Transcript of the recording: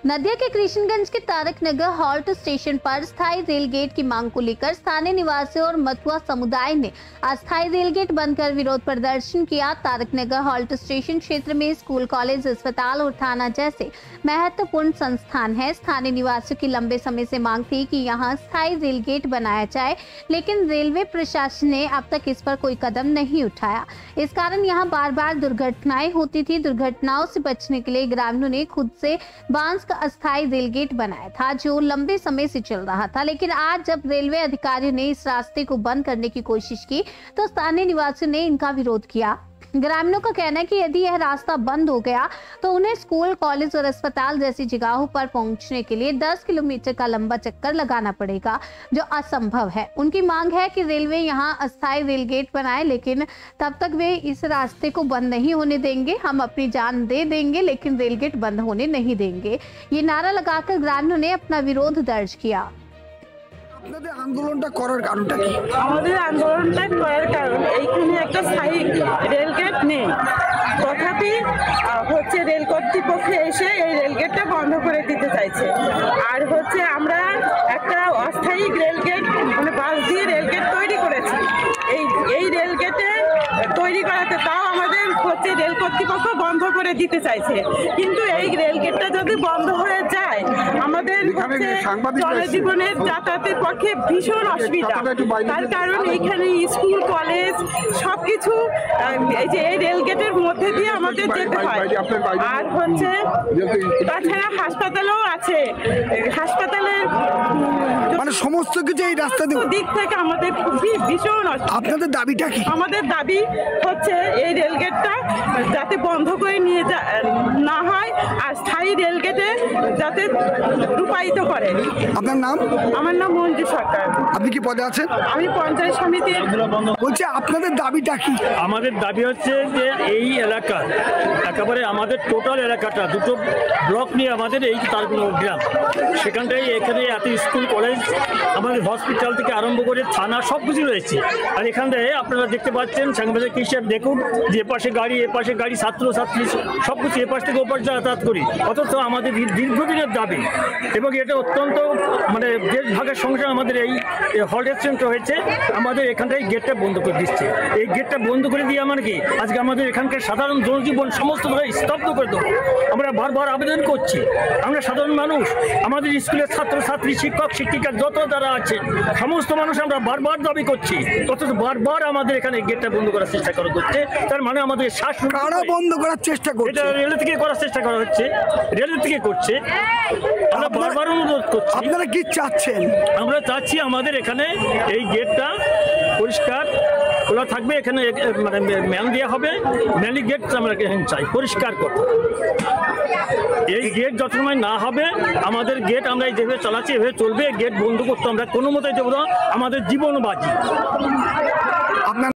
नदिया के कृष्णगंज के तारक नगर halt station पर स्थायी रेल गेट की मांग को लेकर स्थानीय निवासियों और मथुआ समुदाय ने अस्थायी रेल गेट बंद कर विरोध प्रदर्शन किया। तारक नगर हॉल्ट स्टेशन क्षेत्र में स्कूल, कॉलेज, अस्पताल और थाना जैसे महत्वपूर्ण संस्थान है। स्थानीय निवासियों की लंबे समय से मांग थी कि यहाँ स्थायी रेल गेट बनाया जाए, लेकिन रेलवे प्रशासन ने अब तक इस पर कोई कदम नहीं उठाया। इस कारण यहाँ बार बार दुर्घटनाएं होती थी। दुर्घटनाओं से बचने के लिए ग्रामीणों ने खुद से बांस अस्थायी रेल गेट बनाया था, जो लंबे समय से चल रहा था। लेकिन आज जब रेलवे अधिकारियों ने इस रास्ते को बंद करने की कोशिश की तो स्थानीय निवासियों ने इनका विरोध किया। ग्रामीणों का कहना है कि यदि यह रास्ता बंद हो गया तो उन्हें स्कूल, कॉलेज और अस्पताल जैसी जगहों पर पहुंचने के लिए 10 किलोमीटर का लंबा चक्कर लगाना पड़ेगा, जो असंभव है। उनकी मांग है कि रेलवे यहां अस्थायी रेल गेट बनाए, लेकिन तब तक वे इस रास्ते को बंद नहीं होने देंगे। हम अपनी जान दे देंगे, लेकिन रेल गेट बंद होने नहीं देंगे। ये नारा लगाकर ग्रामीणों ने अपना विरोध दर्ज किया। আপনাদের আন্দোলনটা করার কারণটা কি? আমাদের আন্দোলনটা করার কারণ এইখানে একটা স্থায়ী রেলগেট নেই, তথাপি হচ্ছে রেল কর্তৃপক্ষ এসে এই রেলগেটটা বন্ধ করে দিতে চাইছে। আর হচ্ছে আমরা একটা অস্থায়ী রেলগেট মানে বাস দিয়ে রেলগেট তৈরি করেছি। এই রেলগেটে তৈরি করাতে তাও আমাদের হচ্ছে রেল কর্তৃপক্ষ বন্ধ করে দিতে চাইছে। কিন্তু এই রেলগেটটা যদি বন্ধ হয়ে যায় আমাদের হচ্ছে জনজীবনের যাতায়াতের পক্ষে ভীষণ অসুবিধা। তার কারণ এইখানে স্কুল, কলেজ সবকিছু এই রেলগেটের মধ্যে দিয়ে আমাদের যেতে হয়। আর হচ্ছে তাছাড়া হাসপাতালও আছে, হাসপাতালের মানে সমস্ত কিছু এই রাস্তা দিক থেকে আমাদের খুবই ভীষণ। আপনাদের দাবিটা কি? আমাদের দাবি হচ্ছে এই রেলগেটটা যাতে বন্ধ করে নিয়ে না হয় আর স্থায়ী রেলগেটে যাতে রূপায়িত করে। আপনার নাম? আমার নাম মঞ্জু সরকার। আপনি কি পদে আছেন? আমি পঞ্চায়েত সমিতির। বলছি আপনাদের দাবিটা কি? আমাদের দাবি হচ্ছে যে এই এলাকার একেবারে আমাদের টোটাল এলাকাটা দুটো ব্লক নিয়ে আমাদের এই তারকনগর গ্রাম, সেখানটায় এখানে এত স্কুল, কলেজ, আমাদের হসপিটাল থেকে আরম্ভ করে থানা সব কিছু রয়েছে। আর এখানটায় আপনারা দেখতে পাচ্ছেন সাংবাদিক হিসেবে দেখুন যে এপাশে গাড়ি, এপাশে গাড়ি, ছাত্রছাত্রী সব কিছু এপাশ থেকে ওপাশ যাতায়াত করি। অথচ আমাদের দীর্ঘদিনের দাবি এবং এটা অত্যন্ত মানে দেশ ভাগের সংসার আমাদের এই হল্ট স্টেশনটা হয়েছে। আমাদের এখানটায় গেটটা বন্ধ করে দিচ্ছে। এই গেটটা বন্ধ করে দিয়ে মানে কি আজকে আমাদের এখানকার সাধারণ জনজীবন সমস্ত স্তব্ধ করে দেবো। আমরা বারবার আবেদন করছি, আমরা সাধারণ মানুষ, আমাদের স্কুলের ছাত্রছাত্রী, শিক্ষক, শিক্ষিকা যত যারা আছে সমস্ত মানুষ আমরা বারবার দাবি করছি, অথচ বারবার আমাদের এখানে গেটটা বন্ধ করার চেষ্টা করা হচ্ছে। তার মানে আমাদের শ্বাস বন্ধ করার চেষ্টা করছে, এটা রেল থেকে করার চেষ্টা করা হচ্ছে, রেল থেকে করছে। আমরা বারবার অনুরোধ করছি। আপনারা কি চাচ্ছেন? আমরা চাচ্ছি আমাদের এখানে এই গেটটা পরিষ্কার খোলা থাকবে, এখানে মানে ম্যান দেওয়া হবে, ম্যানলি গেট আমরা এখানে চাই পরিষ্কার করতে। এই গেট যত সময় না হবে আমাদের গেট আমরা যেভাবে চালাচ্ছি এভাবে চলবে। গেট বন্ধ করতে আমরা কোনো মতেই দেবো না, আমাদের জীবন বাজি।